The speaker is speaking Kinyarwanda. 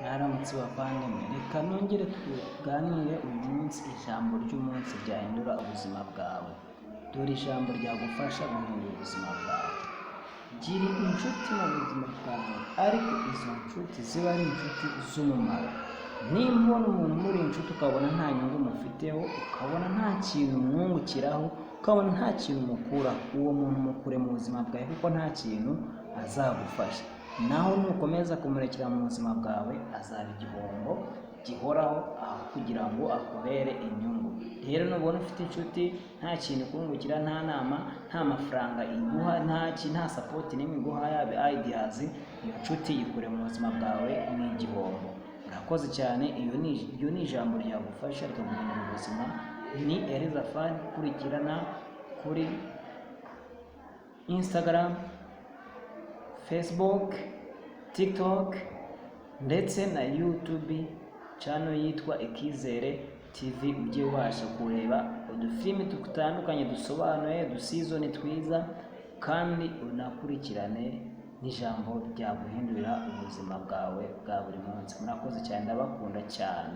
Mwaramutse bavandimwe, reka nongere tuganire uyu munsi ijambo ry'umunsi ryahindura ubuzima bwawe. Dore ijambo ryagufasha guhindura ubuzima bwawe. Gira inshuti mu buzima bwawe, ariko izo nshuti ziba ari inshuti z'umumaro. Niba ubona umuntu muri inshuti ukabona nta nyungu umufiteho, ukabona nta kintu umwungukiraho, ukabona nta kintu umukuraho, uwo muntu mukure mu buzima bwawe kuko nta kintu azagufasha. Naho nukomeza kumurekera mu buzima bwawe azaba igihombo gihoraho aho kugira ngo akubere inyungu. Rero nubona ufite inshuti nta kintu ikungukira, nta nama, nta mafaranga iguha, nta support n'imwe iguha, yaba ideas, iyo nshuti ikure mu buzima bwawe ni igihombo. Urakoze cyane. Iyo ni ijambo ryagufasha rikaguhindura ubuzima. Ni Elizafani. Kurikirana kuri Instagram, Facebook, TikTok ndetse na YouTube channel yitwa Ikizere TV. Ujye ubasha kureba udufilimi dutandukanye dusobanuye, udusizoni twiza, kandi unakurikirane n'ijambo ryaguhindurira ubuzima bwawe bwa buri munsi. Murakoze cyane, ndabakunda cyane.